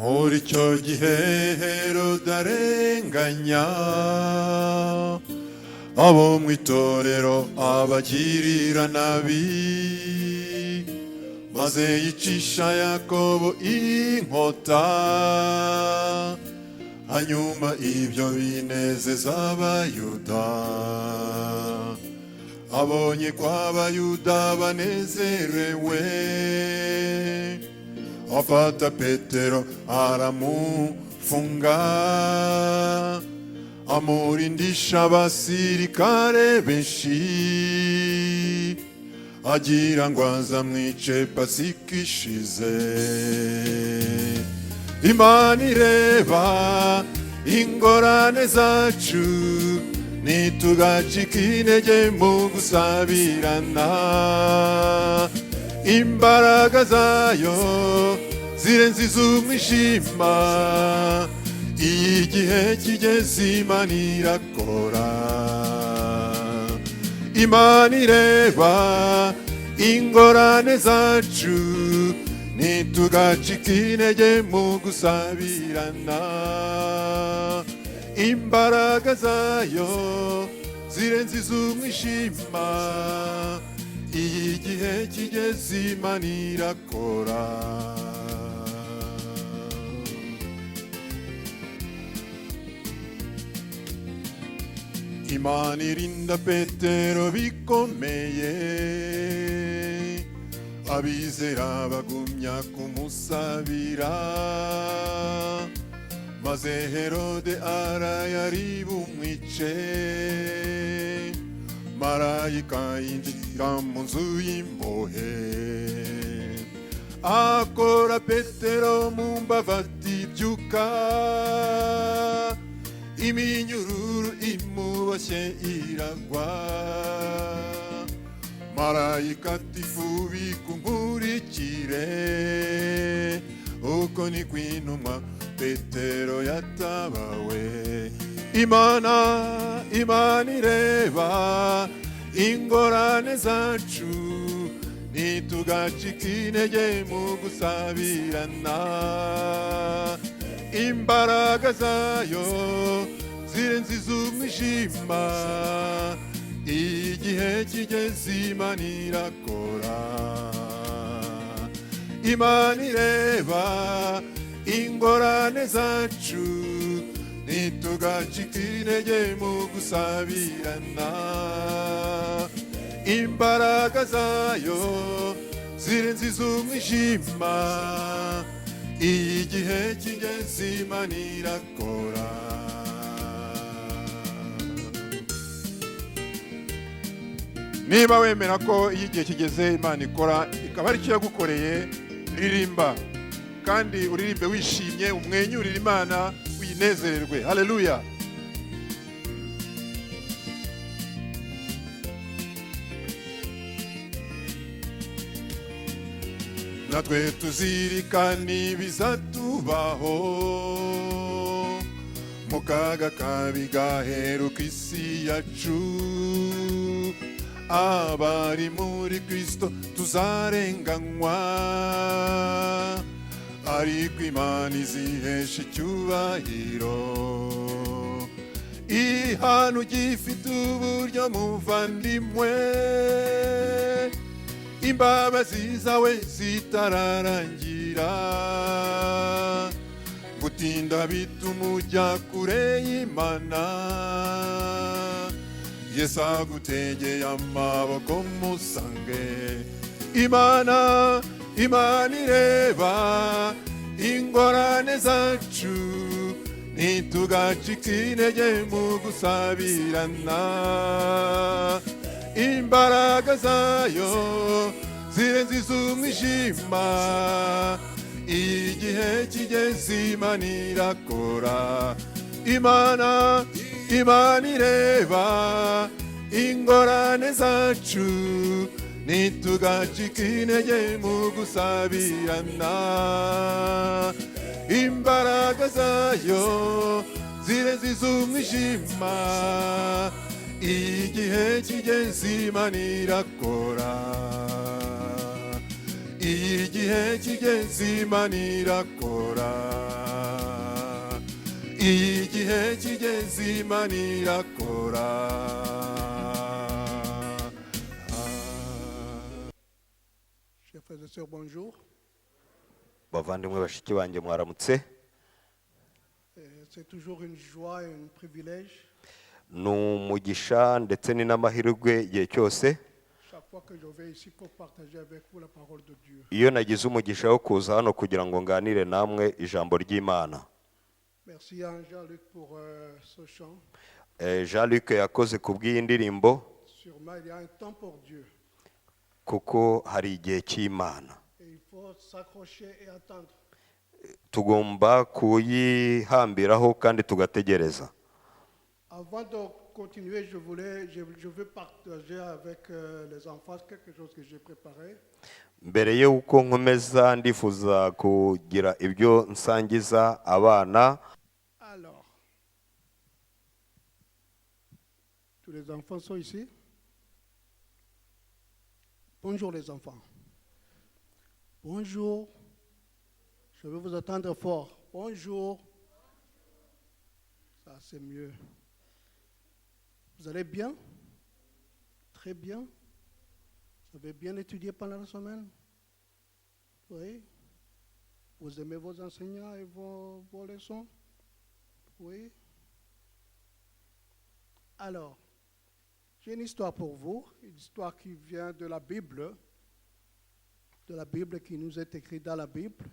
muri icyo gihe Herode arenganya abo mu itorero abagirira nabi, maze yicisha Yakobo inkota. Hanyuma ibyo binezeza abayuda, abonye ko abayuda banezerewe, afata Petero aramufunga, amurindisha abasirikare benshi, agira ngo azamwice Pasika ishize. Imana ireba ingorane zacu, ntitugacike intege mu gusabirana. Imbaraga zayo zirenze iz'umwijima, iyo igihe kigeze Imana irakora. Imana ireba ingorane zacu, ntitugacike intege mu gusabirana. Imbaraga zayo zirenze iz'umwijima, iyo igihe kigeze Imana irakora. Imana irinda Petero bikomeye, abizera bagumya kumusabira, maze Herode arayari bumwice. Marayika yinjira mu nzu y'imbohe, akora Petero mu mbavu ati byuka, iminyururu imuboshye iragwa. Marayika ati fubika unkurikire, uko ni kwintumwa Petero yatabawe. Imana ireba ingorane zacu, ntitugacike intege mu gusabirana. Imbaraga zayo zirenze iz'umwijima, igihe kigeze Imana irakora. Imana ireba ingorane zacu, ntitugacike intege mu gusabirana. Imbaraga zayo zirenze iz'umwijima, igihe kigeze Imana irakora. Niba wemera ko iyo igihe kigeze Imana ikora, ikaba ari cyo yagukoreye, ririmba kandi uririmbe wishimye, umwenyurire Imana, uyinezererwe. Haleluya. Natwe tuzirikana ibizatubaho, mu kaga kabi gaheruka isi yacu. Abari muri Kristo tuzarenganywa, ariko Imana izihesha icyubahiro. Ihana ugifite uburyo muvandimwe, imbabazi zawe zitararangira. Gutinda bituma ujya kure y'Imana, Yesu agutegeye amaboko musange. Imana ireba ingorane zacu, ntitugacike intege mu gusabirana. Imbaraga zayo zirenze iz'umwijima, igihe kigeze Imana irakora. Imana ireba ingorane zacu, ntitugacike intege mu gusabirana. Imbaraga zayo zirenze iz'umwijima, igihe kigeze Imana irakora. igihe kigeze Imana irakora, igihe kigeze Imana irakora. Chers frères et sœurs, bonjour. bavandimwe bashiki banjye mwaramutse. C'est toujours une joie et un privilège Ni umugisha ndetse ni n'amahirwe igihe cyose chaque fois que je vais ici pour partager avec vous la parole de Dieu. iyo nagize umugisha wo kuza hano kugira ngo nganire namwe ijambo ry'Imana. Merci à Jean-Luc pour ce chant. Jean-Luc yakoze ku bw'iyi ndirimbo Sûrement, il y a un temps pour Dieu. kuko hari igihe cy'Imana. Et il faut s'accrocher et attendre. Tugomba kuyihambiraho kandi tugategereza. Avant de continuer, je veux partager avec les enfants quelque chose que j'ai préparé. Mbere y'uko nkomeza ndifuza kugira ibyo nsangiza abana. Alors, tous les enfants sont ici. Bonjour les enfants. Bonjour. Je vais vous attendre fort. Bonjour. Ça, c'est mieux. Vous allez bien? Très bien. Vous avez bien étudié pendant la semaine? Oui. Vous aimez vos enseignants et vos leçons? Oui. Alors, j'ai une histoire pour vous, une histoire qui vient de la Bible qui nous est écrite dans la Bible.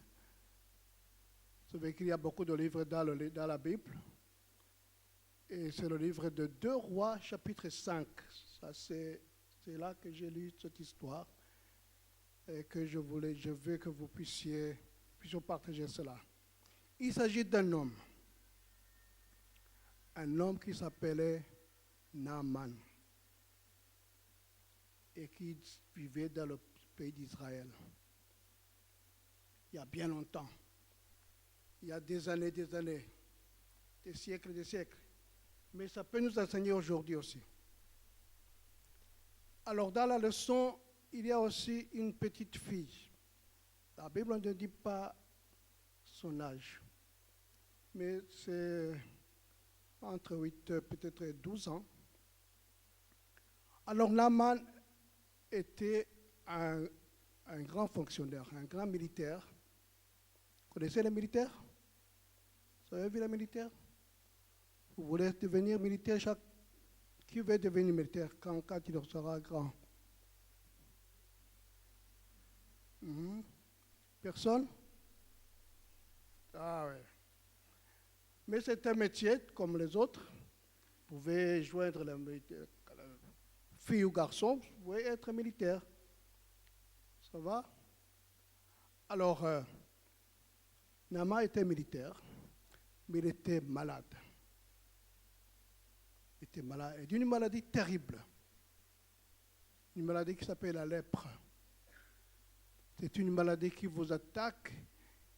Vous savez qu'il y a beaucoup de livres dans la Bible. Et c'est le livre de 2 Rois, chapitre 5. Ça, c'est là que j'ai lu cette histoire et que je veux que vous puissions partager cela. Il s'agit d'un homme qui s'appelait Naaman et qui vivait dans le pays d'Israël. Il y a bien longtemps. Il y a des années, des siècles. Mais ça peut nous enseigner aujourd'hui aussi. Alors, dans la leçon, il y a aussi une petite fille. La Bible ne dit pas son âge, mais c'est entre 8, peut-être 12 ans. Alors, Naaman était un grand fonctionnaire, un grand militaire. Vous connaissez les militaires? Vous avez vu les militaires? Vous voulez devenir militaire? Qui veut devenir militaire quand il sera grand? Personne? Ah oui. Mais c'est un métier comme les autres. Vous pouvez joindre la fille ou garçon, vous pouvez être militaire. Ça va? Alors, Naaman était militaire, mais il était malade. Il était malade, et d'une maladie terrible. Une maladie qui s'appelle la lèpre. C'est une maladie qui vous attaque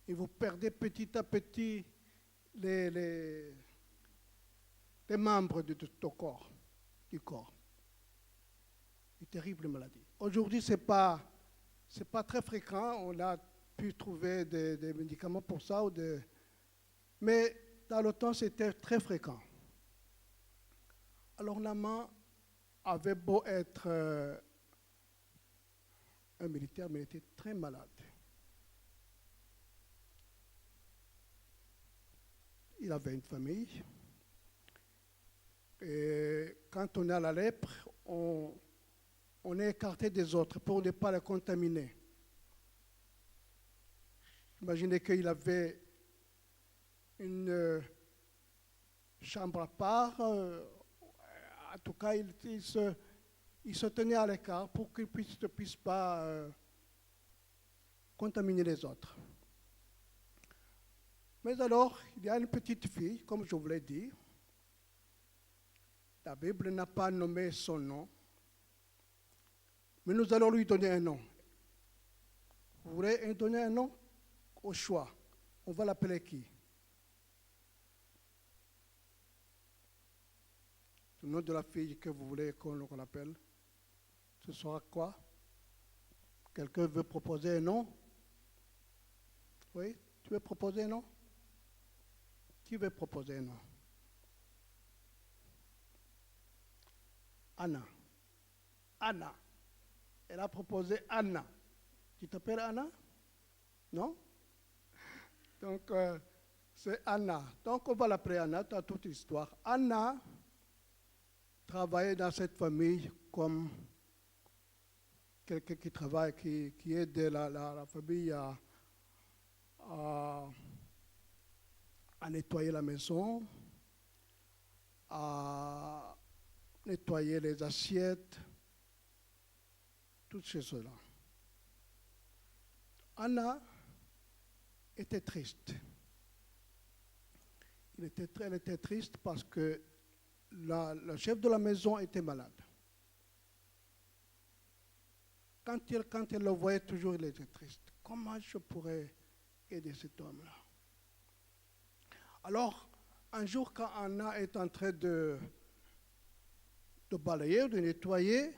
et vous perdez petit à petit les membres de ton corps, du corps. Une terrible maladie. Aujourd'hui, c'est pas très fréquent. On a pu trouver des médicaments pour ça, mais dans le temps, c'était très fréquent. Alors, Naaman avait beau être un militaire, mais il était très malade. Il avait une famille. Et quand on a la lèpre, on est écarté des autres pour ne pas les contaminer. Imaginez qu'il avait une chambre à part. En tout cas, il se tenait à l'écart pour qu'il ne puisse pas contaminer les autres. Mais alors, il y a une petite fille, comme je vous l'ai dit. La Bible n'a pas nommé son nom, mais nous allons lui donner un nom. Vous voulez lui donner un nom? Au choix. On va l'appeler qui? Le nom de la fille que vous voulez qu'on l'appelle, ce sera quoi? Quelqu'un veut proposer un nom? Oui, tu veux proposer un nom? Qui veut proposer un nom? Anna. Anna. Elle a proposé Anna. Tu t'appelles Anna? Non? Donc, c'est Anna. Donc, on va l'appeler Anna, tu as toute l'histoire. Anna travaillait dans cette famille comme quelqu'un qui travaille, qui aide la famille à nettoyer la maison, à nettoyer les assiettes, toutes ces choses-là. Anna était triste. Elle était triste parce que le chef de la maison était malade. Quand elle le voyait toujours, il était triste. Comment je pourrais aider cet homme-là? Alors, un jour, quand Anna est en train de balayer, de nettoyer,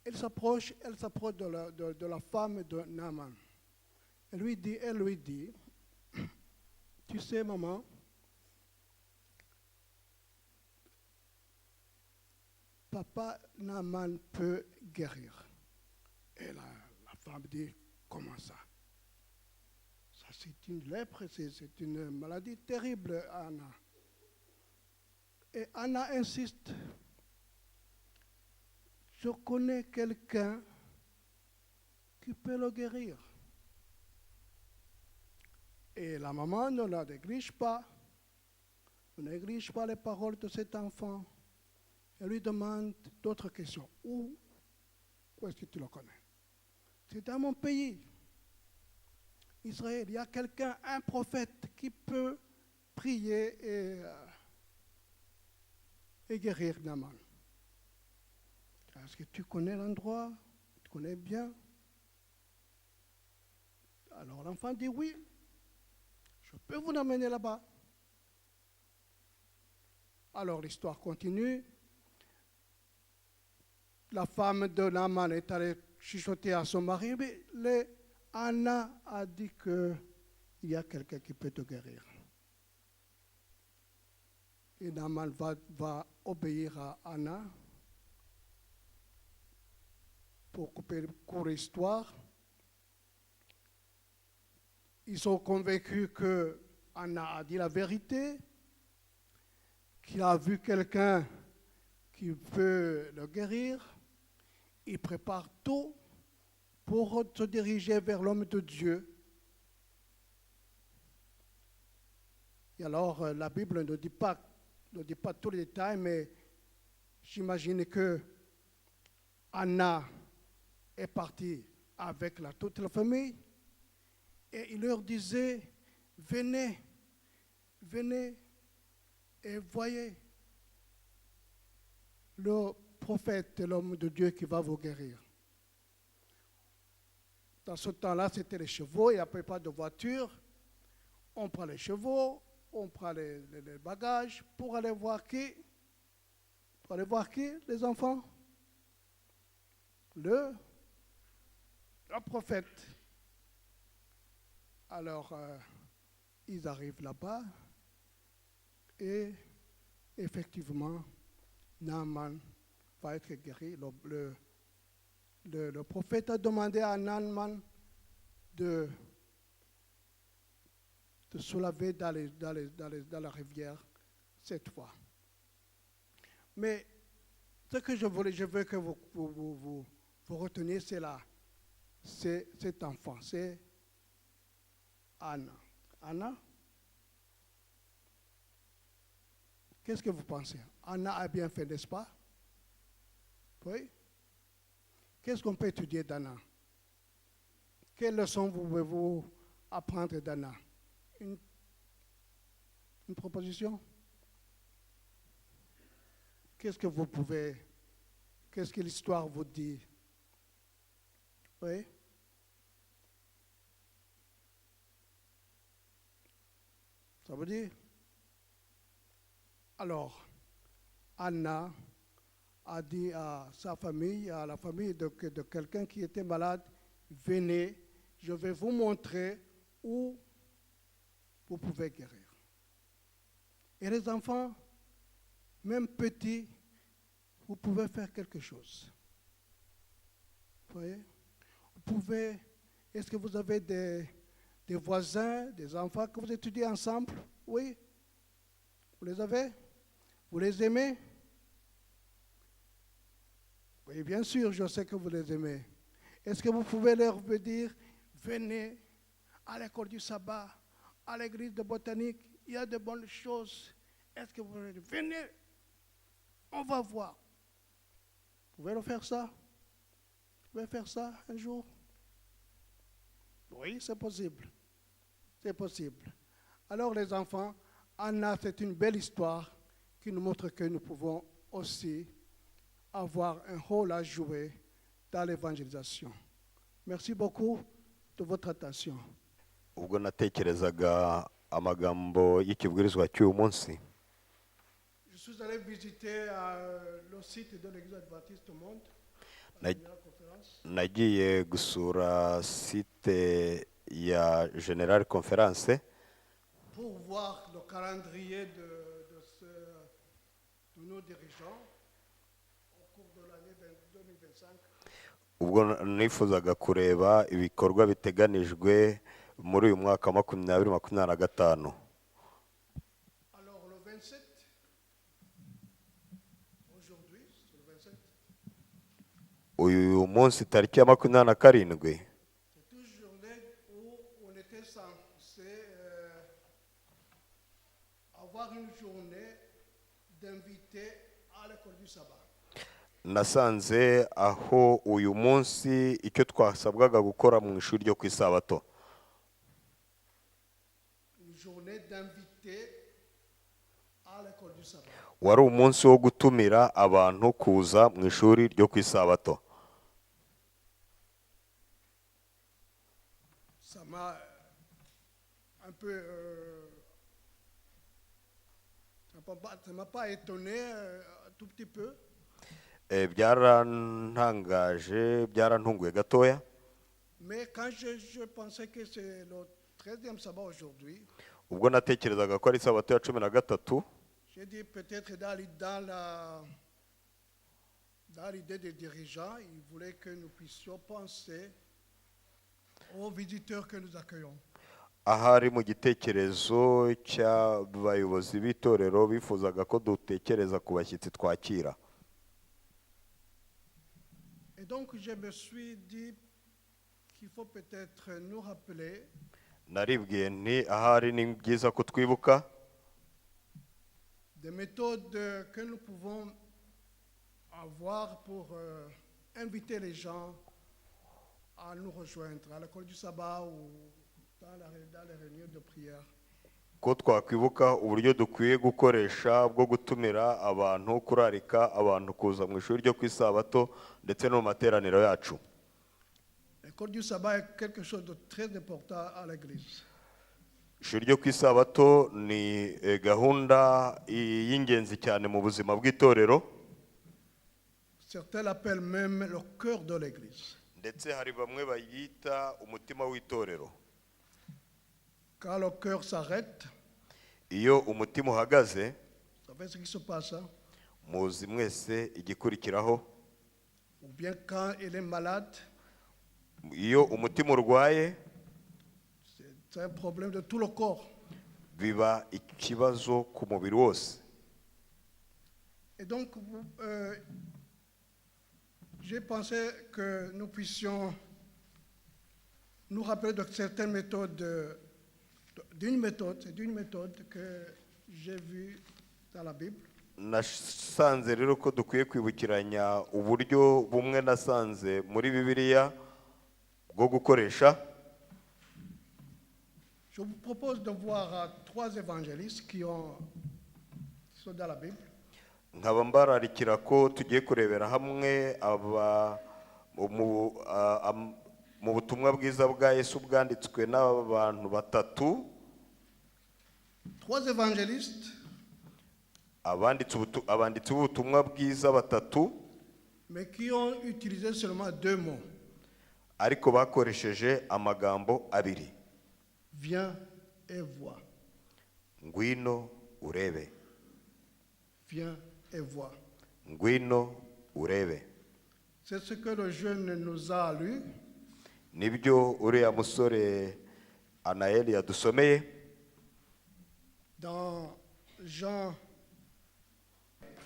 elle s'approche de la femme de Naaman. Elle lui dit, tu sais, maman, papa Naaman peut guérir. Et la femme dit, comment ça? Ça, c'est une lèpre, c'est une maladie terrible, Anna. Et Anna insiste. Je connais quelqu'un qui peut le guérir. Et la maman ne la néglige pas, ne néglige pas les paroles de cet enfant. Elle lui demande d'autres questions. Où est-ce que tu le connais? C'est dans mon pays, Israël. Il y a quelqu'un, un prophète, qui peut prier et guérir Naaman. Est-ce que tu connais l'endroit? Tu connais bien? Alors l'enfant dit oui, je peux vous l'amener là-bas. Alors l'histoire continue. La femme de Naaman est allée chuchoter à son mari, mais Anna a dit qu'il y a quelqu'un qui peut te guérir. Et Naaman va obéir à Anna. Pour couper le court histoire, ils sont convaincus que Anna a dit la vérité, qu'il a vu quelqu'un qui peut le guérir. Ils préparent tout pour se diriger vers l'homme de Dieu. Et alors, la Bible ne dit pas tous les détails, mais j'imagine que Anna est partie avec toute la famille et il leur disait, venez et voyez le prophète, l'homme de Dieu qui va vous guérir. Dans ce temps-là, c'était les chevaux, il n'y avait pas de voiture. On prend les chevaux, on prend les bagages pour aller voir qui? Pour aller voir qui, les enfants? Le prophète. Alors, ils arrivent là-bas et effectivement, Naaman va être guéri. Le prophète a demandé à Naaman de se laver dans la rivière cette fois. Mais ce que je veux que vous reteniez, c'est cet enfant, c'est Anna. Anna? Qu'est-ce que vous pensez? Anna a bien fait, n'est-ce pas? Oui? Qu'est-ce qu'on peut étudier d'Anna? Quelle leçon pouvez-vous apprendre d'Anna? Une proposition? Qu'est-ce que l'histoire vous dit? Oui? Ça veut dire? Alors, Anna a dit à sa famille, à la famille de quelqu'un qui était malade, venez, je vais vous montrer où vous pouvez guérir. Et les enfants, même petits, vous pouvez faire quelque chose. Vous voyez? Vous pouvez, est-ce que vous avez des voisins, des enfants que vous étudiez ensemble? Oui. Vous les avez? Vous les aimez? Oui, bien sûr, je sais que vous les aimez. Est-ce que vous pouvez leur dire, venez à l'école du sabbat, à l'église de botanique, il y a de bonnes choses. Est-ce que vous voulez dire, venez, on va voir. Vous pouvez le faire ça? Vous pouvez faire ça un jour? Oui, c'est possible. C'est possible. Alors les enfants, Anna, c'est une belle histoire qui nous montre que nous pouvons aussi avoir un rôle à jouer dans l'évangélisation. Merci beaucoup de votre attention. ubwo natekerezaga amagambo y'ikibwirizwa cy'uyu munsi Je suis allé visiter le site de l'Église adventiste du monde, à Nag- la conférence. nagiye gusura site ya General Conference Pour voir le calendrier de nos dirigeants au cours de l'année 2025. ubwo nifuzaga kureba ibikorwa biteganijwe muri uyu mwaka wa 2025. Alors le 27, aujourd'hui, c'est le 27, uyu munsi tariki ya 27 c'est une journée où on était censé avoir une journée d'invités à l'école du sabbat. nasanze aho uyu munsi icyo twasabwaga gukora mu ishuri ryo ku isabato Une journée d'invités à l'école du sabbat. wari umunsi wo gutumira abantu kuza mu ishuri ryo ku isabato. Ça m'a un peu... ça m'a pas étonné un tout petit peu. Byarantangaje byarantunguye gatoya Mais quand je pensais que c'est le 13e sabbat aujourd'hui, ubwo natekerezaga ko ari isabato ya 13 j'ai dit peut-être dans l'idée des dirigeants, ils voulaient que nous puissions penser aux visiteurs que nous accueillons. ahari mu gitekerezo cy'abayobozi b'itorero bifuzaga ko dutekereza ku bashyitsi twakira. Et donc je me suis dit qu'il faut peut-être nous rappeler Naribwiye nti ahari ni byiza ko twibuka des méthodes que nous pouvons avoir pour inviter les gens à nous rejoindre à l'école du sabbat ou dans les réunions de prière. ko twakwibuka uburyo dukwiye gukoresha bwo gutumira abantu, kurarika abantu kuza mu ishuri ryo ku isabato ndetse no mu materaniro yacu. L'école du sabbat est quelque chose de très important à l'église. Ishuri ryo ku isabato ni gahunda y'ingenzi cyane mu buzima bw'itorero. Certains l'appellent même le cœur de l'église. Ndetse hari bamwe bayita umutima w'itorero. Quand le cœur s'arrête, Iyo umutima uhagaze, vous savez ce qui se passe, hein? muzi mwese igikurikiraho. Ou bien quand il est malade, Iyo umutima urwaye, c'est un problème de tout le corps. biba ikibazo ku mubiri wose. Et donc, j'ai pensé que nous puissions nous rappeler de certaines méthodes, d'une méthode que j'ai vue dans la Bible. Nasanze rero ko dukwiye kwibukiranya uburyo bumwe nasanze muri Bibiliya bwo gukoresha. Je vous propose de voir 3 évangélistes qui sont dans la Bible. Nkaba mbararikira ko tugiye kurebera hamwe mu butumwa bwiza bwa Yesu bwanditswe n'abantu batatu. 3 évangélistes abanditsi b'ubutumwa bwiza batatu, mais qui ont utilisé seulement 2 mots. ariko bakoresheje amagambo abiri: Viens et vois. ngwino urebe, Viens et vois. ngwino urebe. C'est ce que le jeune nous a lu. Nibyo uriya musore Anaeli yadusomeye Dans Jean,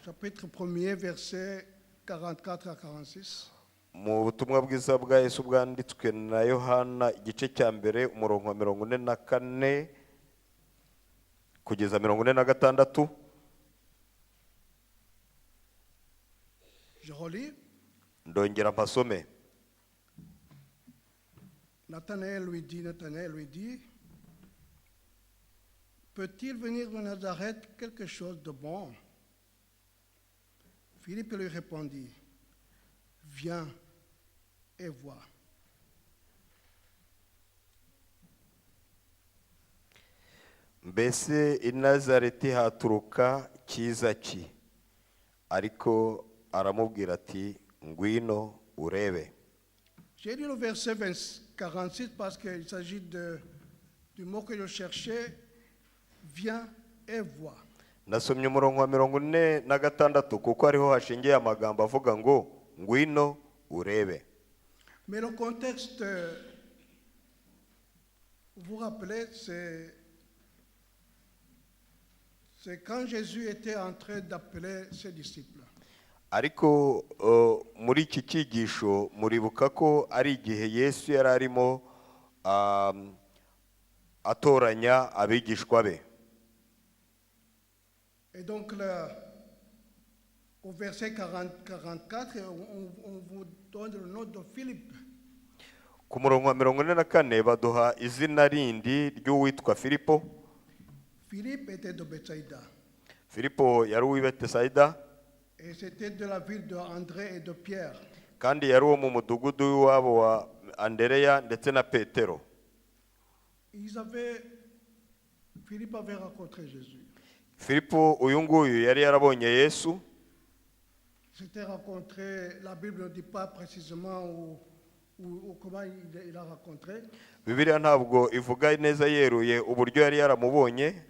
chapitre 1er, versets 44 à 46. mu butumwa bwiza bwa Yesu bwanditswe na Yohana igice cya mbere umurongo wa 44 kugeza 46. Je relis. Ndongera mpasome. Nathanaël lui dit, peut-il venir de Nazareth quelque chose de bon? Philippe lui répondit, viens et vois. Mbese i Nazareti haturuka cyiza ki? Ariko aramubwira ati ngwino urebe. J'ai lu le verset 46 parce qu'il s'agit du mot que je cherchais, viens et vois. Nasomye umurongo wa 46 kuko ariho hashingiye amagambo avuga ngo ngwino urebe. Mais le contexte, vous vous rappelez, c'est quand Jésus était en train d'appeler ses disciples. Ariko muri iki cyigisho muribuka ko ari igihe Yesu yari arimo atoranya abigishwa be. Et donc au verset 44, on vous donne le nom de Philippe. Ku murongo wa 44 baduha izina rindi ry'uwitwa Filipo. Philippe était de Bethsaïda. Filipo yari uw'i Bethsaïda. Et c'était de la ville de André et de Pierre. Kandi yari uwo mu mudugudu w'iwabo wa Andereya ndetse na Petero. Philippe avait rencontré Jésus. Filipo uyu nguyu yari yarabonye Yesu. C'était rencontré, la Bible ne dit pas précisément ou comment il a rencontré. Bibiliya ntabwo ivuga neza yeruye uburyo yari yaramubonye.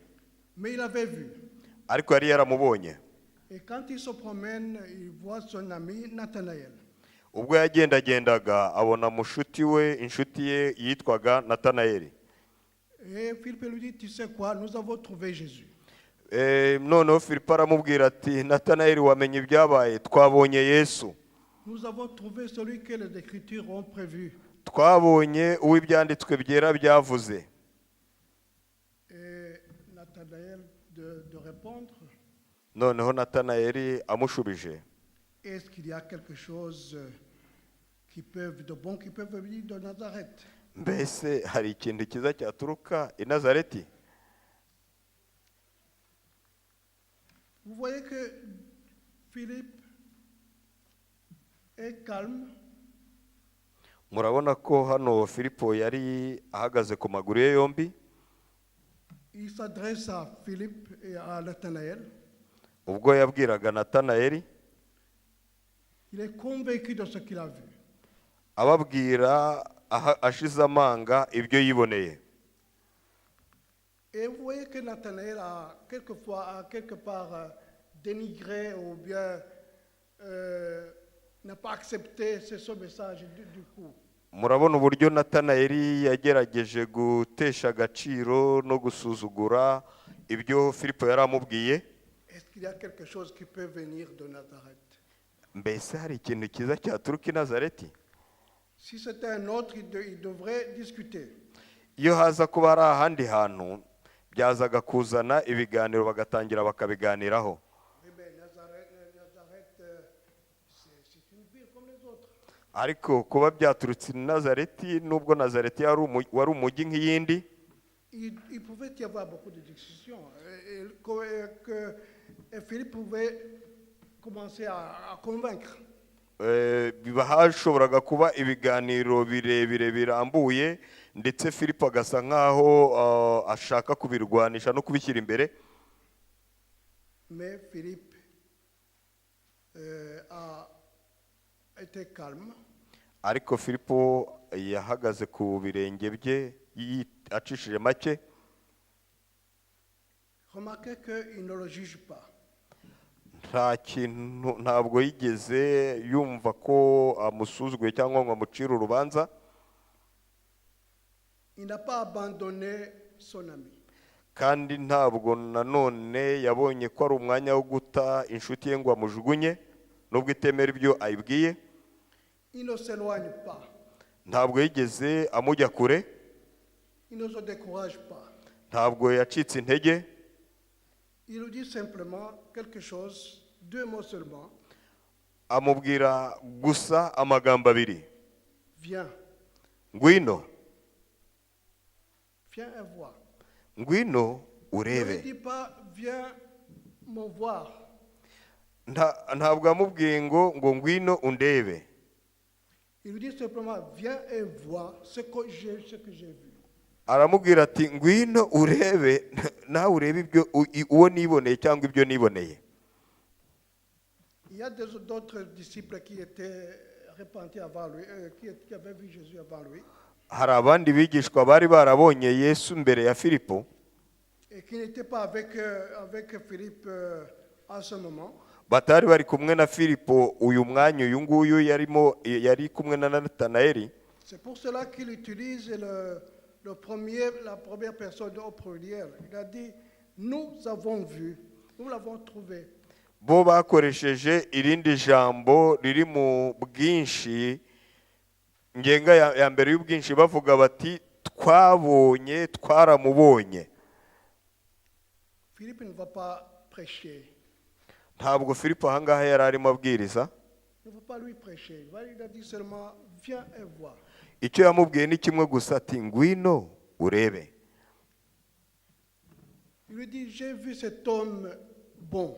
Mais il avait vu. Ariko yari yaramubonye. Et quand il se promène, il voit son ami Nathanaël. Ubwo yagendagendaga abona mushuti we, inshuti ye yitwaga Nathanaeli. Et Philippe lui dit, tu sais quoi, nous avons trouvé Jésus. Noneho Filipo aramubwira ati Nathanaeli, wamenye ibyabaye, twabonye Yesu. Nous avons trouvé celui que les Écritures ont prévu. Twabonye uw'ibyanditswe byera byavuze. Et Nathanaël de répondre. Noneho Nathanaeli amushubije. Est-ce qu'il y a quelque chose de bon qui peut venir de Nazareth? Mbese hari ikintu cyiza cyaturuka i Nazareti? Vous voyez que Philippe est calme. Murabona ko hano Filipo yari ahagaze ku maguru ye yombi. Il s'adresse à Philippe et à Nathanaël. Ubwo yabwiraga Nathanaeli, il est convaincu de ce qu'il a vu. Ababwira ashize amanga ibyo yiboneye. Et vous voyez que Nathanaël a quelquefois, quelque part, dénigré ou bien n'a pas accepté ce message du coup. Murabona uburyo Nathanaeli yagerageje gutesha agaciro no gusuzugura ibyo Filipo yaramubwiye. Est-ce qu'il y a quelque chose qui peut venir de Nazareth? Mbese hari ikintu cyiza cyaturuka i Nazareti? Si c'était un autre, il devrait discuter. Iyo haza kuba ari ahandi hantu byazaga kuzana ibiganiro bagatangira bakabiganiraho. C'est une ville comme les autres. Ariko kuba byaturutse i Nazareti, nubwo Nazareti wari umujyi nk'iyindi, Il pouvait y avoir beaucoup de discussions. Et Philippe pouvait commencer à convaincre. hashoboraga kuba ibiganiro birebire birambuye, ndetse Filipo agasa nkaho ashaka kubirwanisha no kubishyira imbere. Mais Philippe a été calme. ariko filipo yahagaze ku birenge bye acishije make. Remarquez qu'il ne le juge pas. ntabwo yigeze yumva ko amusuzuguye cyangwa ngo amucire urubanza. Il n'a pas abandonné son ami. kandi ntabwo nanone yabonye ko ari umwanya wo guta inshuti ye ngo amujugunye nubwo itemera ibyo ayibwiye. Il ne s'éloigne pas. ntabwo yigeze amujya kure. Il ne se décourage pas. ntabwo yacitse intege. Il lui dit simplement quelque chose, 2 mots seulement. amubwira gusa amagambo abiri. Viens. ngwino. Viens et vois. ngwino Il ne urebe. lui dit pas, viens me voir. ntabwo yamubwiye ngo ngwino undebe. Il lui dit simplement, viens et vois ce que j'ai vu. aramubwira ati ngwino urebe nawe urebe ibyo uwo niboneye cyangwa ibyo niboneye. Il y a d'autres disciples qui étaient repentis avant lui, qui avaient vu Jésus avant lui, hari abandi bigishwa bari barabonye Yesu mbere ya Filipo et qui n'étaient pas avec Philippe à ce moment. batari bari kumwe na Filipo uyu mwanya uyu nguyu yari kumwe na Natanayeli. C'est pour cela qu'il utilise la première personne au pluriel. Il a dit, nous avons vu, nous l'avons trouvé. bo bakoresheje irindi jambo riri mu bwinshi ngenga ya mbere y'ubwinshi bavuga bati twabonye twaramubonye. Philippe ne va pas prêcher. ntabwo Filipo ahangaha yari arimo abwiriza. Il ne va pas lui prêcher. Il a dit seulement, viens et vois. icyo yamubwiye ni kimwe gusa ati ngwino urebe. Il lui dit, j'ai vu cet homme bon.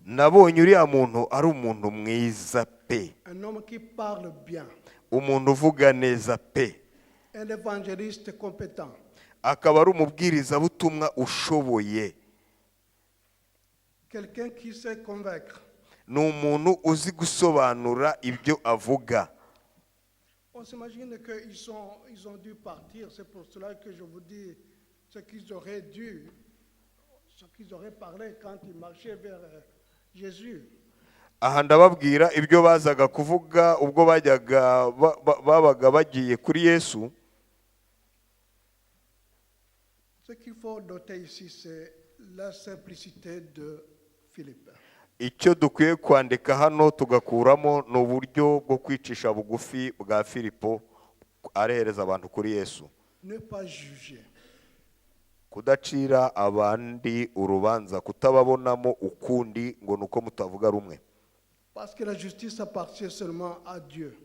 nabonye uriya muntu ari umuntu mwiza pe. Un homme qui parle bien. umuntu uvuga neza pe. Un évangéliste compétent. akaba ari umubwirizabutumwa ushoboye. Quelqu'un qui sait convaincre. ni umuntu uzi gusobanura ibyo avuga. On s'imagine qu'ils ont dû partir. C'est pour cela que je vous dis ce qu'ils auraient parlé quand ils marchaient vers Jésus. aha ndababwira ibyo bazaga kuvuga ubwo babaga bagiye kuri Yesu. Ce qu'il faut noter ici, c'est la simplicité de Philippe. icyo dukwiye kwandika hano tugakuramo ni uburyo bwo kwicisha bugufi bwa Filipo arehereza abantu kuri Yesu. Ne pas juger. kudacira abandi urubanza, kutababonamo ukundi ngo nuko mutavuga rumwe. Parce que la justice appartient seulement à Dieu.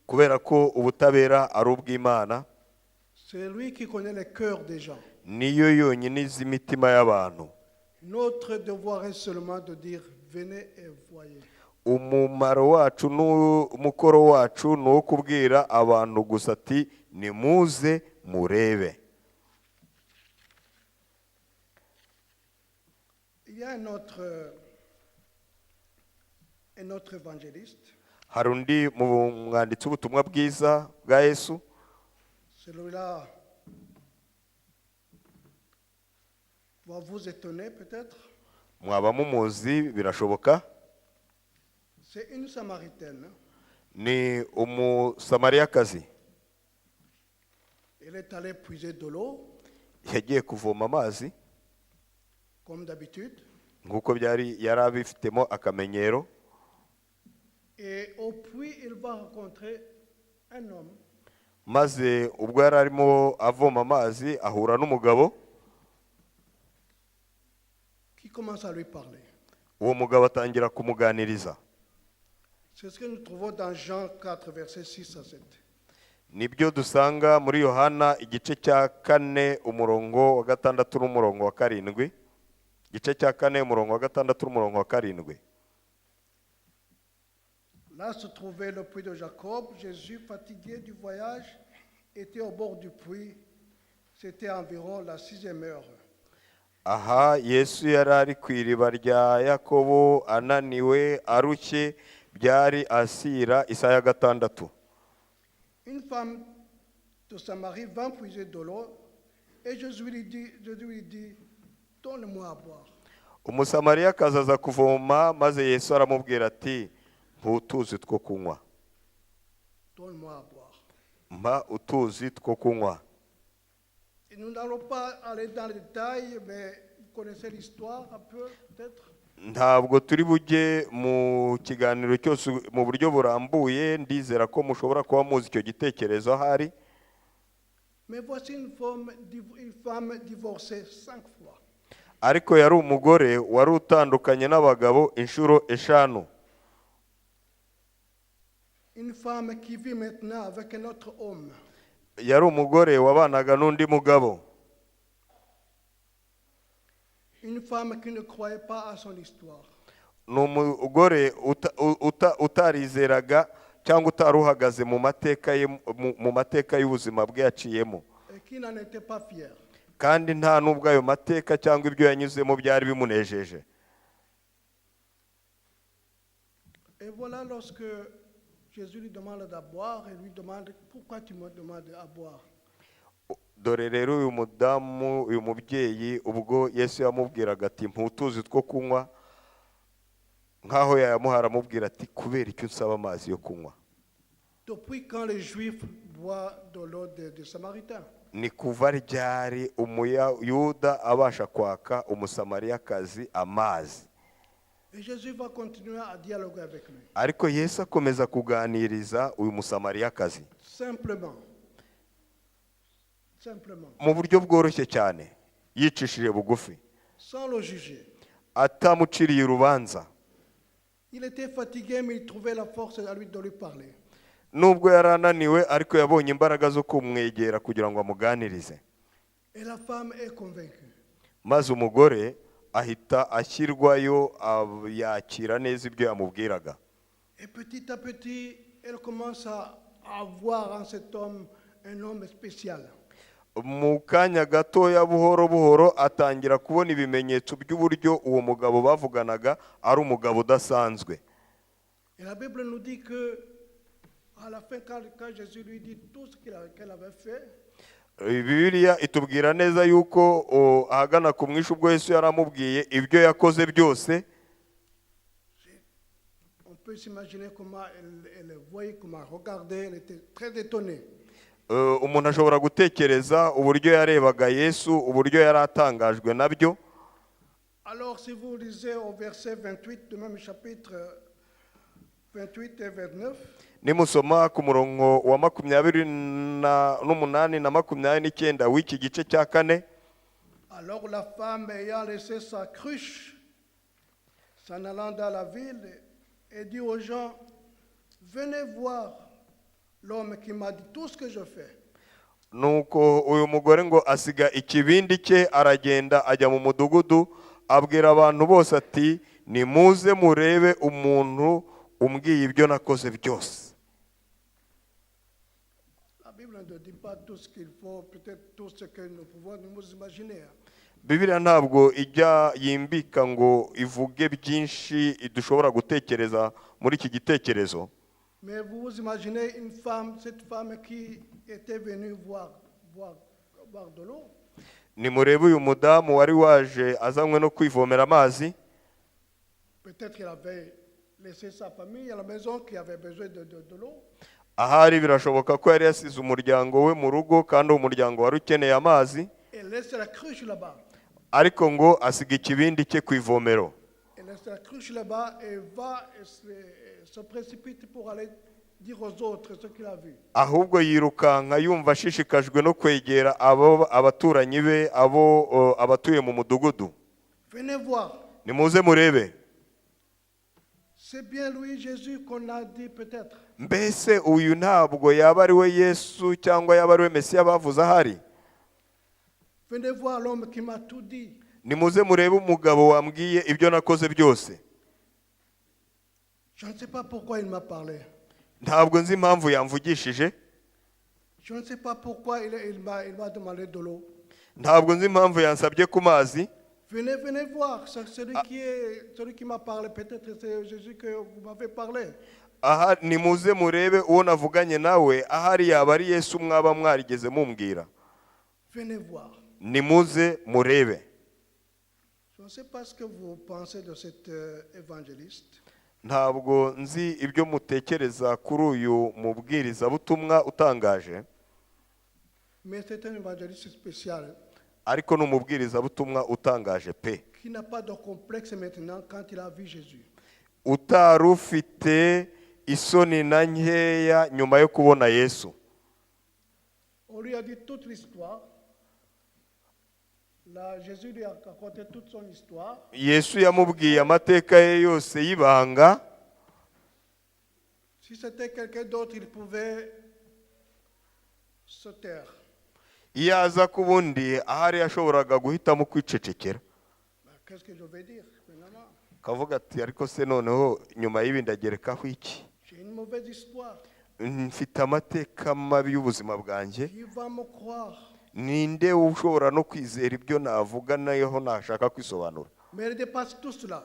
kubera ko ubutabera ari ubw'Imana. C'est lui qui connaît les cœurs des gens. niyo yonyine izi imitima y'abantu. Notre devoir est seulement de dire, venez et voyez. umumaro wacu n'umukoro wacu ni uwo kubwira abantu gusa ati nimuze murebe. Il y a un autre évangéliste. hari undi mu mwanditsi w'ubutumwa bwiza bwa Yesu. Celui-là va vous étonner peut-être. mwaba mumuzi birashoboka. C'est une Samaritaine. ni umusamariyakazi. Elle est allée puiser de l'eau, yagiye kuvoma amazi comme d'habitude. nk'uko yari abifitemo akamenyero. Et au puits, il va rencontrer un homme. maze ubwo yari arimo avoma amazi ahura n'umugabo. Qui commence à lui parler. uwo mugabo atangira kumuganiriza. C'est ce que nous trouvons dans Jean 4, versets 6 à 7. nibyo dusanga muri Yohana igice cya 4 umurongo wa 6 n'umurongo wa 7. igice cya 4 umurongo wa 6 n'umurongo wa 7. Là se trouvait le puits de Jacob. Jésus, fatigué du voyage, était au bord du puits. C'était environ la 6e heure. aha yesu yari ari ku iriba rya yakobo ananiwe arushye, byari asira isaha ya gatandatu. Une femme de Samarie vint puiser de l'eau et Jésus lui dit, donne-moi à boire. Umusamariyakazi aza kuvoma, maze yesu aramubwira ati ntutuzi two kunywa, Donne-moi à boire. mpa utuzi two kunywa. Et nous n'allons pas aller dans les détails, mais vous connaissez l'histoire un peu, peut-être. Ntabwo turi bujye mu kiganiro cyose mu buryo burambuye, ndizera ko mushobora kuba muzi icyo gitekerezo ahari. Mais voici une femme divorcée 5 fois. Ariko yari umugore wari utandukanye n'abagabo inshuro 5. Une femme qui vit maintenant avec un autre homme. Yari umugore wabanaga n'undi mugabo. Une femme qui ne croyait pas à son histoire. Ni umugore utarizeraga cyangwa utaruhagaze mu mateka y'ubuzima bwe yaciyemo, Et qui n'en était pas fière. kandi nta n'ubwo ayo mateka cyangwa ibyo yanyuzemo byari bimunejeje. Et voilà lorsque Jésus lui demande à boire et lui demande pourquoi tu me demandes à boire. Dore rero uyu mubyeyi ubwo Yesu yamubwiraga ati ntutuzi two kunywa, nkaho yayamuha aramubwira ati kubera icyo usaba amazi yo kunywa. Depuis quand les Juifs boivent de l'eau des Samaritains? Ni kuva ryari umuyuda abasha kwaka umusamariyakazi amazi? Et Jésus va continuer à dialoguer avec lui. Ariko Yesu akomeza kuganiriza uyu musamariyakazi Simplement. mu buryo bworoshye cyane, yicishije bugufi, Sans le juger. atamuciriye urubanza. Il était fatigué, mais il trouvait la force de lui parler. Nubwo yari ananiwe, ariko yabonye imbaraga zo kumwegera kugira ngo amuganirize. Et la femme est convaincue. Maze umugore ahita ashyirwayo, yakira neza ibyo yamubwiraga. Et petit à petit, elle commence à voir en cet homme un homme spécial. Mu kanya gatoya, buhoro buhoro atangira kubona ibimenyetso by'uburyo uwo mugabo bavuganaga ari umugabo udasanzwe. Et la Bible nous dit que à la fin, quand Jésus lui dit tout ce qu'elle avait fait, Bibiliya itubwira neza yuko ahagana ku mwisho ubwo Yesu yaramubwiye ibyo yakoze byose, on peut s'imaginer comment elle voyait, comment elle regardait, elle était très étonnée. umuntu ashobora gutekereza uburyo yarebaga Yesu, uburyo yari atangajwe nabyo. Alors si vous lisez au verset 28 du même chapitre 28 et 29, Nimusoma ku murongo wa 28 na 29 w'iki gice cya 4, alors la femme ayant laissé sa cruche, s'en allant dans la ville, et dit aux gens, venez voir l'homme qui m'a dit tout ce que je fais. nuko uyu mugore ngo asiga ikibindi cye aragenda ajya mu mudugudu, abwira abantu bose ati nimuze murebe umuntu umbwiye ibyo nakoze byose. La Bible ne dit pas tout ce qu'il faut, peut-être tout ce que nous pouvons nous imaginer. Bibiliya ntabwo ijya yimbika ngo ivuge byinshi dushobora gutekereza muri iki gitekerezo. Mais vous vous imaginez une femme, cette femme qui était venue boire de l'eau. Nimurebe uyu mudamu wari waje azanywe no kwivomera amazi. Peut-être qu'elle avait laissé sa famille à la maison qui avait besoin de l'eau. Ahari birashoboka ko yari yasize umuryango we mu rugo, kandi umuryango wari ukeneye amazi. Elle laisse la cruche là-bas. Ariko ngo asiga ikibindi cye ku ivomero. Elle laisse la cruche là-bas et va se précipite pour aller dire aux autres ce qu'il a vu. Ahubwo yirukanka yumva ashishikajwe no kwegera abaturanyi be, abatuye mu mudugudu. Venez voir. Nimuze murebe. C'est bien lui Jésus qu'on a dit peut-être. Mbese uyu ntabwo yaba ari we Yesu cyangwa yaba ari we Mesiya bavuze ahari? Venez voir l'homme qui m'a tout dit. Nimuze murebe umugabo wambwiye ibyo nakoze byose. Je ne sais pas pourquoi il m'a parlé. Ntabwo nzi impamvu yamvugishije. Je ne sais pas pourquoi il m'a demandé de l'eau. Ntabwo nzi impamvu yansabye ku mazi. Venez, venez voir. C'est celui qui m'a parlé, peut-être c'est Jésus que vous m'avez parlé. aha nimuze murebe uwo navuganye nawe ahari yaba ari Yesu mwaba mwarigeze mumbwira. Venez voir. Nimuze murebe. Je ne sais pas ce que vous pensez de cet évangéliste. Ntabwo nzi ibyo mutekereza kuri uyu mubwirizabutumwa utangaje, Mais c'est un évangéliste spécial ariko ni umubwirizabutumwa utangaje pe, qui n'a pas de complexe maintenant quand il a vu Jésus. utari ufite isoni na nkeya nyuma yo kubona Yesu. On lui a dit toute l'histoire. Là, Jésus lui a raconté toute son histoire. Yesu yamubwiye amateka ye yose y'ibanga. Si c'était quelqu'un d'autre, il pouvait se taire. Iyo aza ku bundi ahari yashoboraga guhitamo kwicecekera, Qu'est-ce que je vais dire finalement? kavuga ati ariko se noneho nyuma y'ibi ndagerekaho iki? J'ai une mauvaise histoire. Mfite amateka mabi y'ubuzima bwanjye. Qui va me croire? Ninde ushobora no kwizera ibyo navuga nayo nashaka kwisobanura? Mais il dépasse tout cela.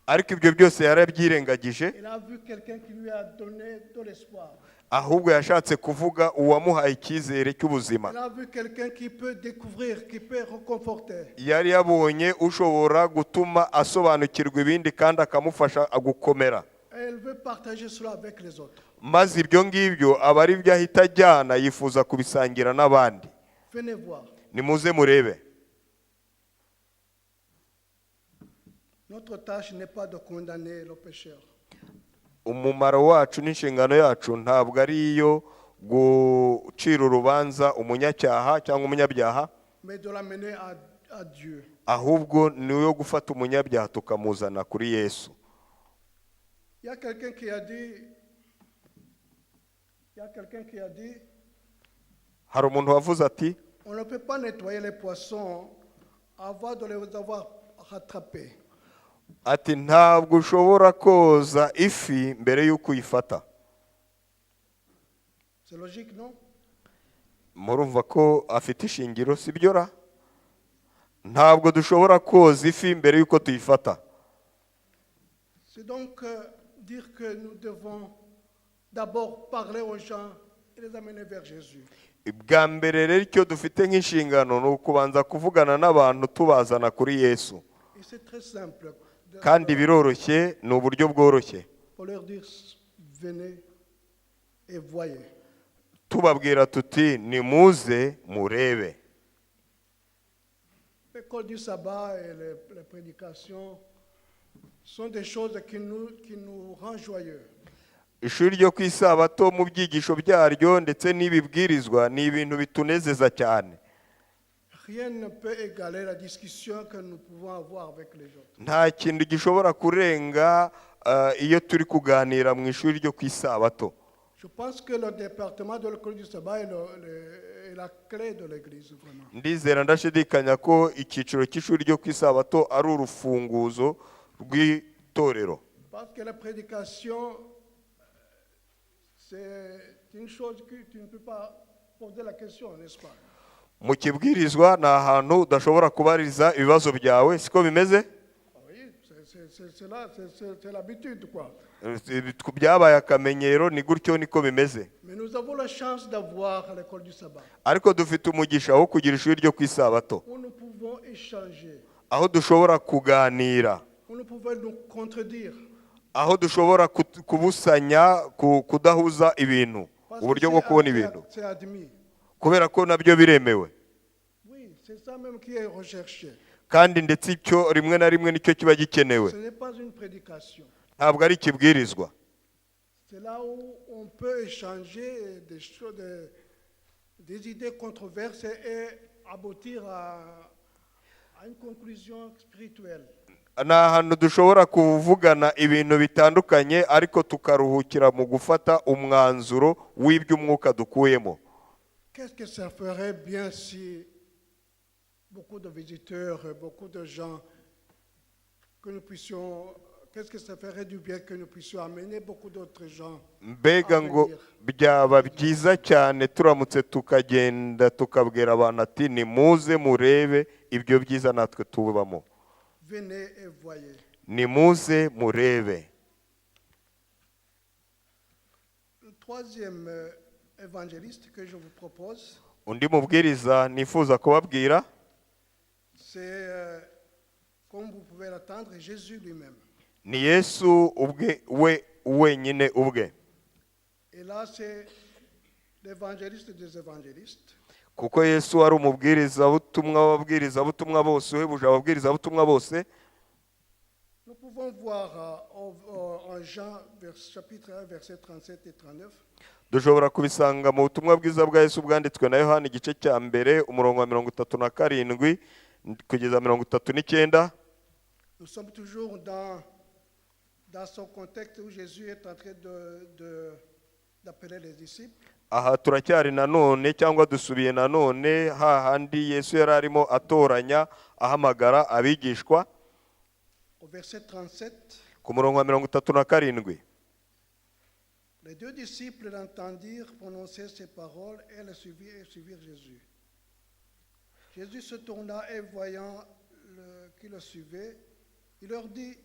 Ariko ibyo byose yarabyirengagije, Il a vu quelqu'un qui lui a donné de l'espoir. ahubwo yashatse kuvuga uwamuhaye icyizere cy'ubuzima. Il a vu quelqu'un qui peut découvrir, qui peut reconforter. Yari yabonye ushobora gutuma asobanukirwa ibindi kandi akamufasha gukomera. Et il veut partager cela avec les autres. Maze ibyo ngibyo aba ari byo ahita ajyana yifuza kubisangira n'abandi. Venez voir. Nimuze murebe. Notre tâche n'est pas de condamner le pécheur. Umumaro wacu n'inshingano yacu ntabwo ari iyo gucira urubanza umunyacyaha cyangwa umunyabyaha, Mais de l'amener à Dieu. ahubwo ni yo gufata umunyabyaha tukamuzana kuri Yesu. Il y a quelqu'un qui a dit, Hari umuntu wavuze ati on ne peut pas nettoyer les poissons avant de les avoir rattrapés. ati ntabwo ushobora koza ifi mbere y'uko uyifata. C'est logique, non? Murumva ko afite ishingiro, si byo ra? Ntabwo dushobora koza ifi mbere y'uko tuyifata. C'est donc dire que nous devons d'abord parler aux gens et les amener vers Jésus. Bwa mbere rero icyo dufite nk'inshingano ni ukubanza kuvugana n'abantu tubazana kuri Yesu. Et c'est très simple. Kandi biroroshye, ni uburyo bworoshye. Pour leur dire, venez et voyez. Tubabwira tuti nimuze murebe. L'école du sabbat et les prédications sont des choses qui nous rendent joyeux. Ishuri ryo ku isabato mu byigisho byaryo ndetse n'ibibwirizwa ni ibintu bitunezeza cyane. Rien ne peut égaler la discussion que nous pouvons avoir avec les autres. Nta kintu gishobora kurenga iyo turi kuganira mu ishuri ryo ku isabato. Je pense que le département de l'école du sabbat est la clé de l'église, vraiment. Ndizera ndashidikanya ko icyiciro cy'ishuri ryo ku isabato ari urufunguzo rw'itorero. Parce que la prédication, c'est une chose que tu ne peux pas poser la question, n'est-ce pas? Mu kibwirizwa ni ahantu udashobora kubariza ibibazo byawe, siko bimeze? Oui, c'est l'habitude, quoi. Byabaye akamenyero, ni gutyo niko bimeze. Mais nous avons la chance d'avoir l'école du sabbat, Ariko dufite umugisha wo kugira ishuri ryo ku isabato, où nous pouvons échanger, aho dushobora kuganira, où nous pouvons nous contredire. aho dushobora kubusanya, kudahuza ibintu, Parce uburyo que bwo kubona ibintu, c'est admis. kubera ko nabyo biremewe. Oui, c'est ça même qui est recherché. Kandi ndetse icyo rimwe na rimwe nicyo kiba gikenewe, Ce n'est pas une prédication. ntabwo ari ikibwirizwa. C'est là où on peut échanger des choses, des idées controversées et aboutir à une conclusion spirituelle. Ni ahantu dushobora kuvugana ibintu bitandukanye ariko tukaruhukira mu gufata umwanzuro w'iby'umwuka dukuyemo. Qu'est-ce que ça ferait bien si beaucoup de visiteurs, beaucoup de gens, que nous puissions, qu'est-ce que ça ferait du bien que nous puissions amener beaucoup d'autres gens Mbega ngo byaba byiza cyane turamutse tukagenda tukabwira abantu ati nimuze murebe ibyo byiza natwe tubamo. venez et voyez. nimuze murebe. Le troisième évangéliste que je vous propose, Undi mubwiriza nifuza kubabwira c'est, comme vous pouvez l'attendre, Jésus lui-même. ni Yesu ubwe we wenyine ubwe, Et là, c'est l'évangéliste des évangélistes. kuko Yesu ari umubwirizabutumwa w'ababwirizabutumwa bose, uhebuje ababwirizabutumwa bose. Nous pouvons voir en Jean, chapitre 1, versets 37 et 39. Dushobora kubisanga mu butumwa bwiza bwa Yesu bwanditswe na Yohana igice cya mbere umurongo wa 37 kugeza 39. Nous sommes toujours dans son contexte où Jésus est en train d'appeler les disciples. Aha turacyari nanone cyangwa dusubiye nanone hahandi Yesu yari arimo atoranya ahamagara abigishwa. Au verset 37, Ku murongo wa 37, les deux disciples l'entendirent prononcer ces paroles et le suivirent Jésus. Jésus se tourna et voyant qui le suivait, il leur dit,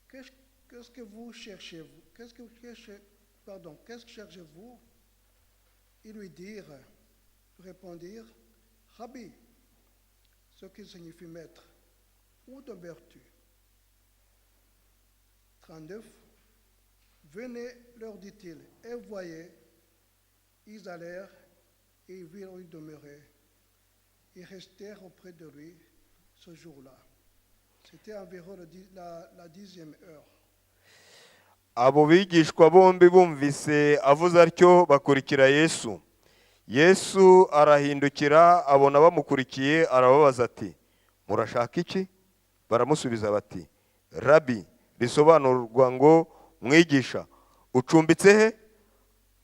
qu'est-ce que vous cherchez vous? Qu'est-ce que cherchez-vous? Ils lui répondirent, Rabbi, ce qui signifie maître, où demeures-tu? 39. Venez, leur dit-il, et voyez, ils allèrent et ils virent où il demeurait. Ils restèrent auprès de lui ce jour-là. C'était environ la 10e heure. abo bigishwa bombi bumvise avuze atyo bakurikira Yesu. Yesu arahindukira abona bamukurikiye, arababaza ati, murashaka iki? Baramusubiza bati, Rabi, bisobanurwa ngo mwigisha, ucumbitse he?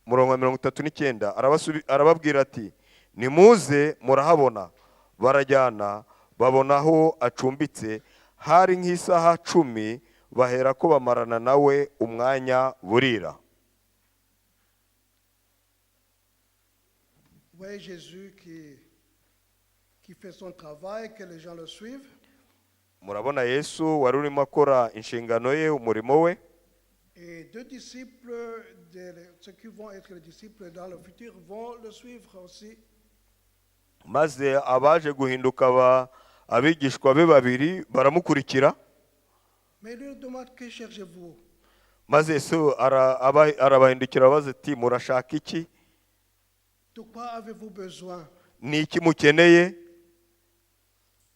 Murongo wa 39 arababwira ati, nimuze murahabona. Barajyana babona aho acumbitse, hari nk'isaha 10, bahera ko bamarana nawe umwanya burira. Vous voyez Jésus qui fait son travail, que les gens le suivent. Murabona Yesu wari urimo akora inshingano ye, umurimo we. Et deux disciples, ceux qui vont être les disciples dans le futur, vont le suivre aussi. Maze abaje guhinduka abigishwa be babiri baramukurikira. Mais il leur demande, que cherchez-vous? Maze Yesu arabahindukira abaza ati, murashaka iki? De quoi avez-vous besoin? Ni iki mukeneye?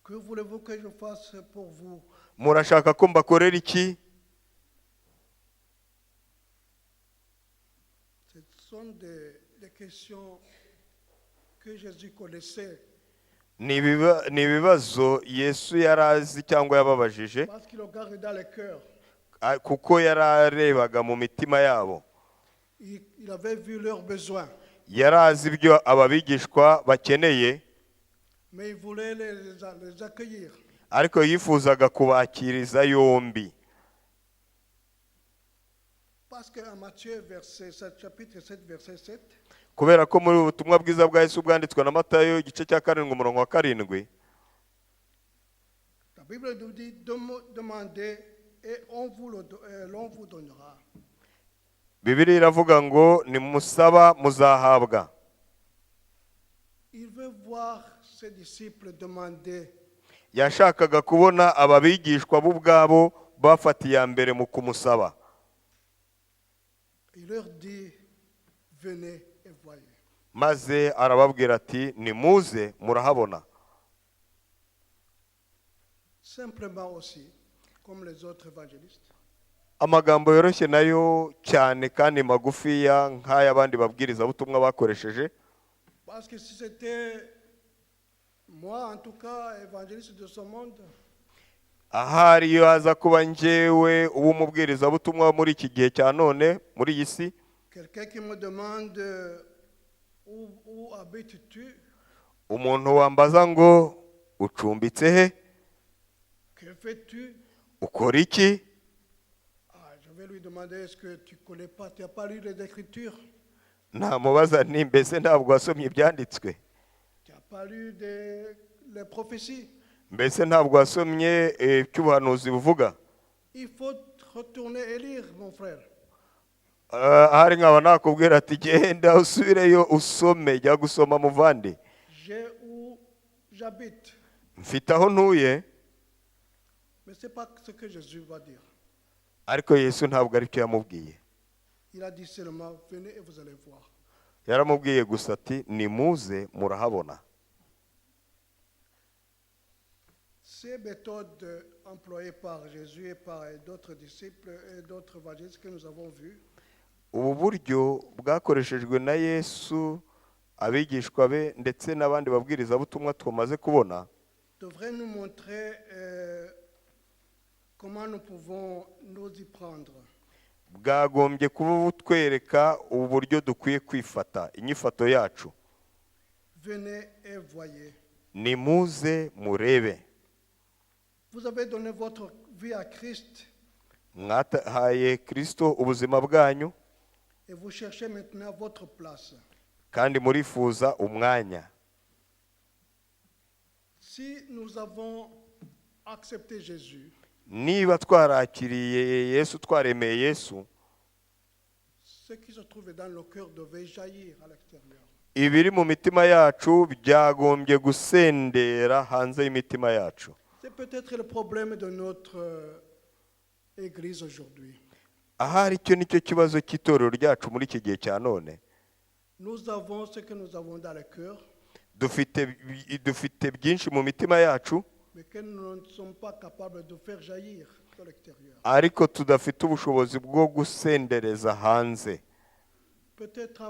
Que voulez-vous que je fasse pour vous? Murashaka ko mbakorera iki? Ce sont des questions que Jésus connaissait. Ni ibibazo Yesu yarazi cyangwa yababajije, Parce qu'il regarde dans les cœurs. kuko yararebaga mu mitima yabo. Il avait vu leurs besoins. Yarazi ibyo ababigishwa bakeneye, Mais il voulait les accueillir. ariko yifuzaga kubakiriza yombi. Parce qu'en Matthieu, chapitre 7, verset 7, Kubera ko muri ubutumwa bwiza bwa Yesu bwanditswe na Matayo igice cya 7 umurongo wa 7, la Bible nous dit, demandez et l'on vous donnera. Bibiliya iravuga ngo nimusaba muzahabwa. Il veut voir ses disciples demander. Yashakaga kubona ababigishwa bo ubwabo bafatiye mbere mu kumusaba. Il leur dit, venez et voyez. Maze arababwira ati, nimuze murahabona. Simplement aussi, comme les autres évangélistes. Amagambo yoroshye nayo cyane kandi magufiya nk'ay'abandi babwiriza butumwa bakoresheje. Parce que si c'était moi, en tout cas, évangéliste de ce monde, Ahari iyo haza kuba njyewe ubu mubwiriza butumwa muri iki gihe cya none muri iyi si, quelqu'un qui me demande où habites-tu? umuntu wambaza ngo ucumbitse he? Que fais-tu? Ukora iki? Je vais lui demander, est-ce que tu connais pas, tu n'as pas lu les Écritures? Namubaza nti mbese ntabwo wasomye ibyanditswe? Tu n'as pas lu les prophéties? mbese ntabwo wasomye icyo ubuhanuzi buvuga? Il faut retourner et lire, mon frère. Ahari nkaba nakubwira ati genda usubireyo usome, jya gusoma muvandi. J'ai où j'habite. Mfite aho ntuye, Mais ce n'est pas ce que Jésus va dire. ariko Yesu ntabwo ari cyo yamubwiye. Il a dit seulement, venez et vous allez voir. Yaramubwiye gusa ati nimuze murahabona. Ces méthodes employées par Jésus et par d'autres disciples et d'autres évangélistes que nous avons vus Ubu buryo bwakoreshejwe na Yesu, abigishwa be ndetse n'abandi babwirizabutumwa tumaze kubona, devraient nous montrer comment nous pouvons nous y prendre. bwagombye kuba butwereka uburyo dukwiye kwifata, inyifato yacu. Venez et voyez. Nimuze murebe. Vous avez donné votre vie à Christ Mwatahaye Kristo ubuzima bwanyu, et vous cherchez maintenant votre place. kandi murifuza umwanya. Si nous avons accepté Jésus, Niba twarakiriye Yesu, twaremeye Yesu, ce qui se trouve dans nos cœurs devait jaillir à l'extérieur. ibiri mu mitima yacu byagombye gusendera hanze y'imitima yacu. C'est peut-être le problème de notre Église aujourd'hui. Ahari icyo nicyo kibazo cy'itorero ryacu muri iki gihe cya none. Nous avons ce que nous avons dans le cœur, Dufite byinshi mu mitima yacu, mais que nous ne sommes pas capables de faire jaillir de l'extérieur. ariko tudafite ubushobozi bwo gusendereza hanze. Peut-être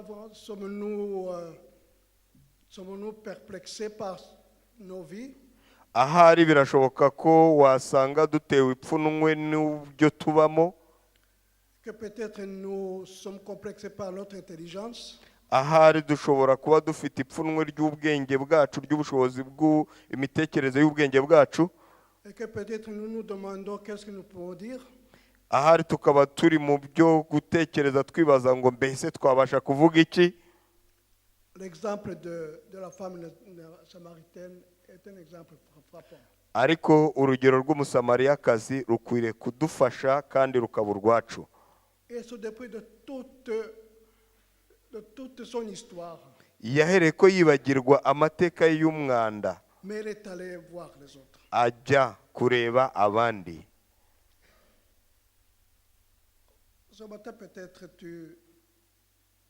sommes-nous perplexés par nos vies, Ahari birashoboka ko wasanga dutewe ipfunwe n'ibyo tubamo. que peut-être nous sommes complexés par notre intelligence, Ahari dushobora kuba dufite ipfunwe ry'ubwenge bwacu, ry'ubushobozi bw'imitekerereze y'ubwenge bwacu. et que peut-être nous nous demandons qu'est-ce que nous pouvons dire. Ahari tukaba turi mu byo gutekereza twibaza ngo mbese twabasha kuvuga iki. L'exemple de la femme samaritaine est un exemple frappant. Ariko urugero rw'umusamariyakazi rukwiriye kudufasha kandi rukaba urwacu. Et ce depuis de toute son histoire. Yahereye ko yibagirwa amateka y'umwanda, Mais elle est allée voir les autres. ajya kureba abandi. Ce matin, peut-être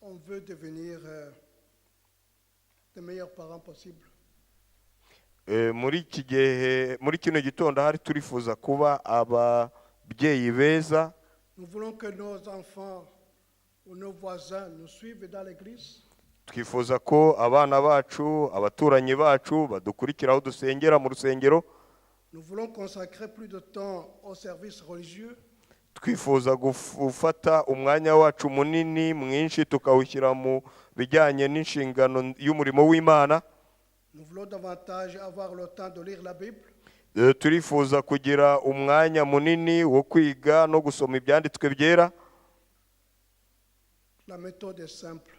on veut devenir les meilleurs parents possibles. Muri kino gitondo hari turifuza kuba ababyeyi beza. Nous voulons que nos enfants ou nos voisins nous suivent dans l'église. Twifuza ko abana bacu, abaturanyi bacu badukurikira aho dusengera mu rusengero. Nous voulons consacrer plus de temps au service religieux. Twifuza gufata umwanya wacu munini mwinshi tukawushyira mu bijyanye n'inshingano y'umurimo w'Imana. Nous voulons davantage avoir le temps de lire la Bible. Turifuza kugira umwanya munini wo kwiga no gusoma ibyanditswe byera. La méthode est simple.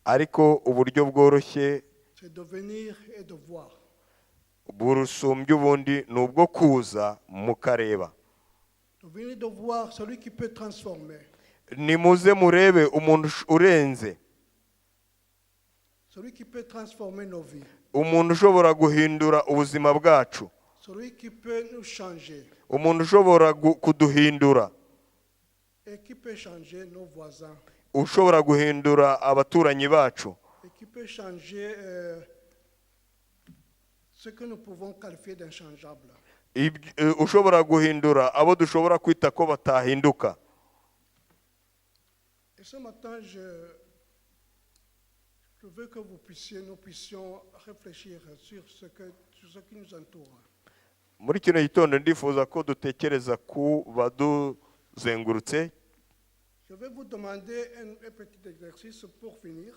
Ariko uburyo bworoshye, C'est de venir et de voir. burusumbye ubundi ni ubwo kuza mukareba. De venir de voir celui qui peut transformer. Nimuze murebe umuntu urenze, Celui qui peut transformer nos vies. umuntu ushobora guhindura ubuzima bwacu, Celui qui peut nous changer. umuntu ushobora kuduhindura, Et qui peut changer nos voisins. ushobora guhindura abaturanyi bacu, Et qui peut changer ce que nous pouvons qualifier d'inchangeable. ushobora guhindura abo dushobora kwita ko batahinduka. Et ce matin, je veux que nous puissions réfléchir sur ce qui nous entoure. Muri kino gitondo ndifuza ko dutekereza ku baduzengurutse. Je vais vous demander un petit exercice pour finir.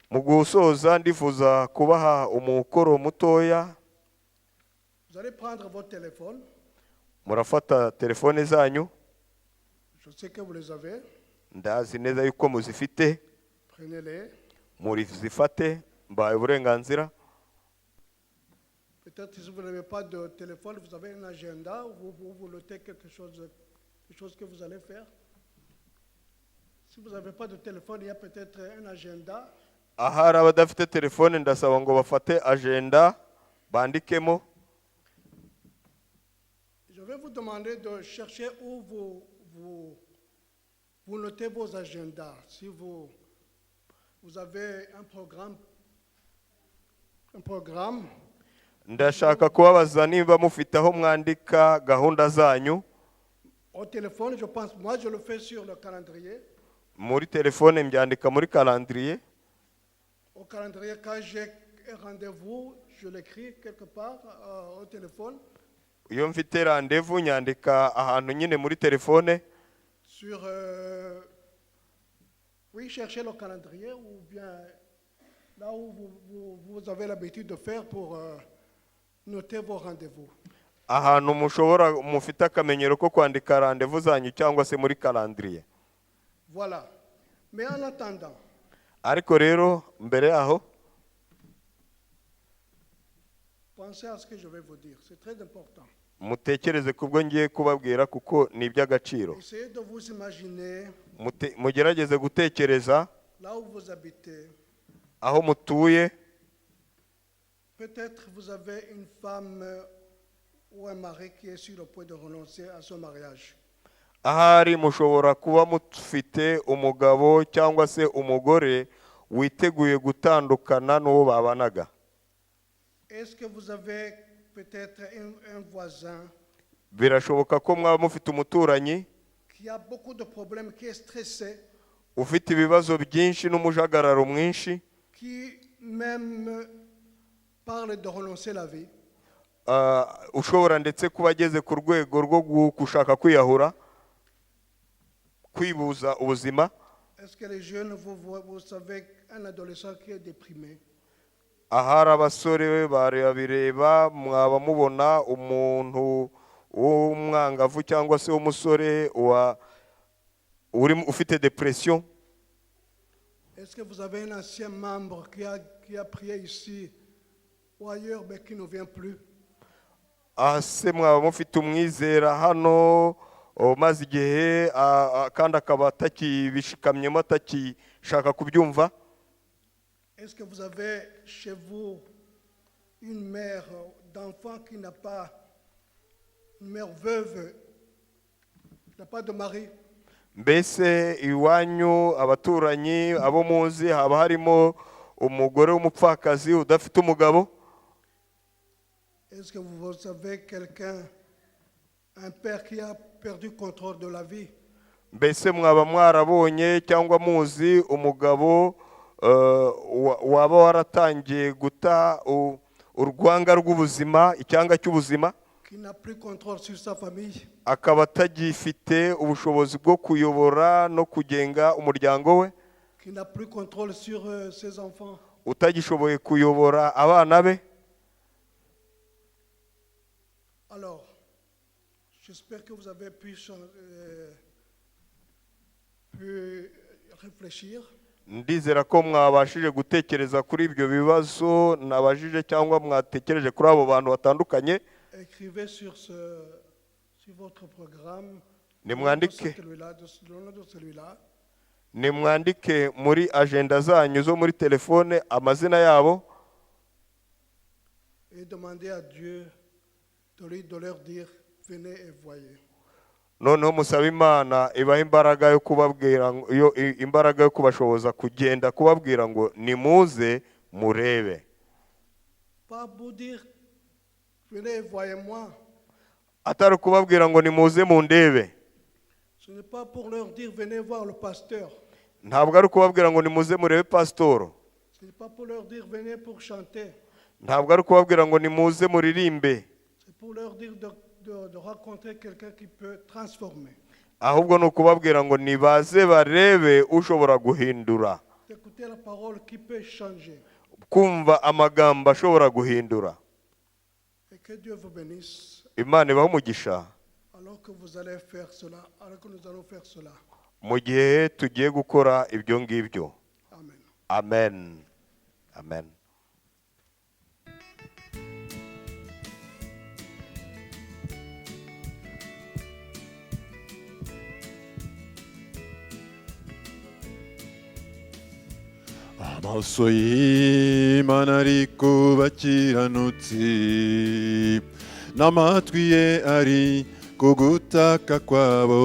Mu gusoza ndifuza kubaha umukoro mutoya. Vous allez prendre votre téléphone. Murafata telefone zanyu. Je sais que vous les avez. Ndazi neza yuko muzifite. Prenez-les. Murizifate, mbaye uburenganzira. Peut-être si vous n'avez pas de téléphone, vous avez un agenda où vous notez quelque chose que vous allez faire. Si vous n'avez pas de téléphone, il y a peut-être un agenda. ahari abadafite telefone ndasaba ngo bafate agenda bandikemo. Je vais vous demander de chercher où vous notez vos agendas. Si vous avez un programme, ndashaka kubabaza niba mufite aho mwandika gahunda zanyu. au téléphone, je pense, moi je le fais sur le calendrier. Muri telefone mbyandika muri calendrier. Au calendrier, quand j'ai un rendez-vous, je l'écris quelque part au téléphone. Iyo mfite rendez-vous nyandika ahantu nyine muri telefone. Sur, oui, cherchez le calendrier ou bien là où vous avez l'habitude de faire pour noter vos rendez-vous. Ahantu mufite akamenyero ko kwandika rendez-vous zanyu cyangwa se muri calendrier. Voilà. Mais en attendant, Ariko rero mbere aho pensez à ce que je vais vous dire. C'est très important. mutekereze kubwo ngiye kubabwira kuko ni iby'agaciro. Essayez de vous imaginer Mugerageze gutekereza là où vous habitez. aho mutuye. Peut-être vous avez une femme ou un mari qui est sur le point de renoncer à son mariage. Ahari mushobora kuba mufite umugabo cyangwa se umugore witeguye gutandukana n'uwo babanaga. Est-ce que vous avez peut-être un voisin Birashoboka ko mwaba mufite umuturanyi qui a beaucoup de problèmes, qui est stressé, ufite ibibazo byinshi n'umujagararo mwinshi, qui même parle de renoncer la vie. ushobora ndetse kuba ageze ku rwego rwo gushaka kwiyahura, kwibuza ubuzima. Est-ce que les jeunes, vous savez, un adolescent qui est déprimé? Ahari abasore bareba mwaba mubona umuntu w'umwangavu cyangwa se w'umusore ufite depression. Est-ce que vous avez un ancien membre qui a prié ici ou ailleurs mais qui ne vient plus? Se mwaba mufite umwizera hano maze igihe kandi akaba atakibishikamyemo atakishaka kubyumva. Est-ce que vous avez chez vous une mère d'enfant qui n'a pas, une mère veuve, qui n'a pas de mari? Mbese iwanyu abaturanyi abo muzi haba harimo umugore w'umupfakazi udafite umugabo? Est-ce que vous avez quelqu'un, un père qui a perdu le contrôle de la vie? Mbese mwaba mwarabonye cyangwa muzi umugabo waba waratangiye guta urwanga rw'ubuzima, icyanga cy'ubuzima, Qui n'a plus contrôle sur sa famille? akaba atagifite ubushobozi bwo kuyobora no kugenga umuryango we, Qui n'a plus contrôle sur ses enfants? utagishoboye kuyobora abana be? Alors, j'espère que vous avez pu réfléchir. Ndizera ko mwabashije gutekereza kuri ibyo bibazo nabajije cyangwa mwatekereje kuri abo bantu batandukanye. Écrivez sur votre programme Nimwandike le nom de celui-là. Nimwandike muri agenda zanyu zo muri telefone amazina yabo. Et demandez à Dieu de leur dire, venez et voyez. Noneho musaba Imana ibaha imbaraga yo kubabwira, imbaraga yo kubashoboza kugenda kubabwira ngo nimuze murebe. Pas vous dire, venez et voyez-moi. Atari kubabwira ngo nimuze mundebe. Ce n'est pas pour leur dire, venez voir le pasteur. Ntabwo ari kubabwira ngo nimuze murebe pasitoro. Ce n'est pas pour leur dire, venez pour chanter. Ntabwo ari kubabwira ngo nimuze muririmbe. C'est pour leur dire de rencontrer quelqu'un qui peut transformer. Ahubwo ni ukubabwira ngo nibaze barebe ushobora guhindura, D'écouter la parole qui peut changer. kumva amagambo ashobora guhindura. Et que Dieu vous bénisse Imana ibahe umugisha alors que vous allez faire cela, alors que nous allons faire cela. mu gihe tugiye gukora ibyo ngibyo. Amen. Amen. Amen. amaso y'Imana ari ku bakiranutsi n'amatwi ye ari ku gutaka kwabo.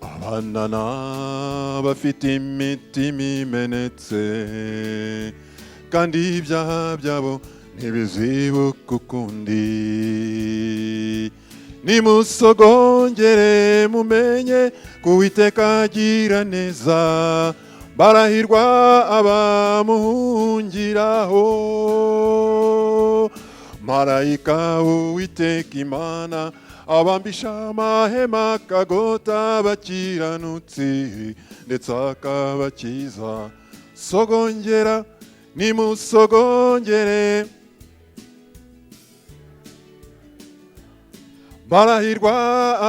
Abana n'abafite imitima imenetse kandi ibyaha byabo ntibizibuka ukundi. Nimusogongere mumenye ko Uwiteka agira neza, barahirwa abamuhungiraho. Marayika w'Uwiteka Imana abambisha amahema akagota abakiranutsi ndetse akabakiza. Sogongera, nimusogongere, barahirwa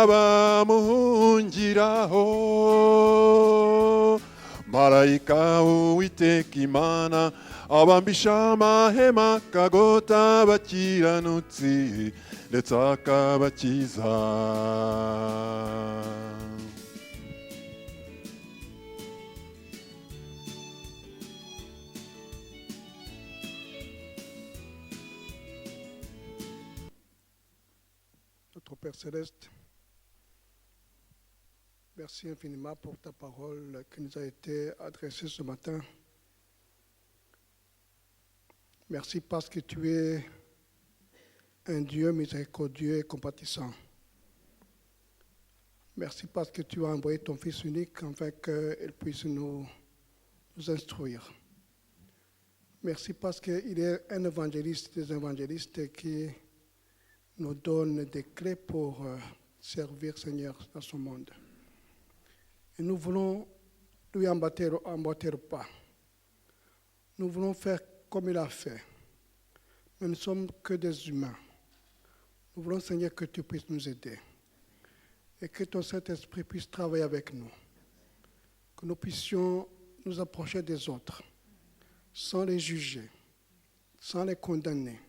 abamuhungiraho. Marayika w'Uwiteka Imana abambisha amahema akagota abakiranutsi ndetse akabakiza. Notre Père Céleste, merci infiniment pour ta parole qui nous a été adressée ce matin. Merci parce que tu es un Dieu miséricordieux et compatissant. Merci parce que tu as envoyé ton Fils unique afin qu'il puisse nous instruire. Merci parce qu'il est un évangéliste des évangélistes qui nous donne des clés pour servir Seigneur dans ce monde. Et nous voulons lui emboîter le pas. Nous voulons faire comme il a fait. Mais nous ne sommes que des humains. Nous voulons, Seigneur, que tu puisses nous aider. Et que ton Saint-Esprit puisse travailler avec nous. Que nous puissions nous approcher des autres, sans les juger, sans les condamner,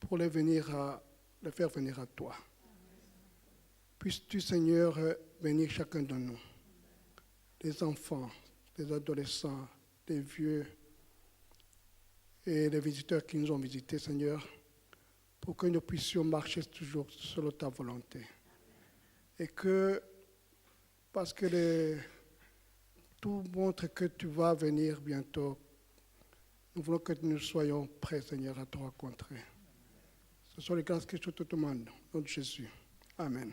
pour les faire venir à toi. Puisses-tu, Seigneur, bénir chacun de nous, les enfants, les adolescents, les vieux et les visiteurs qui nous ont visités, Seigneur, pour que nous puissions marcher toujours selon ta volonté. Et que, parce que tout montre que tu vas venir bientôt, nous voulons que nous soyons prêts, Seigneur, à te rencontrer. Ce sont les grâces que je te demande, au nom de Jésus. Amen.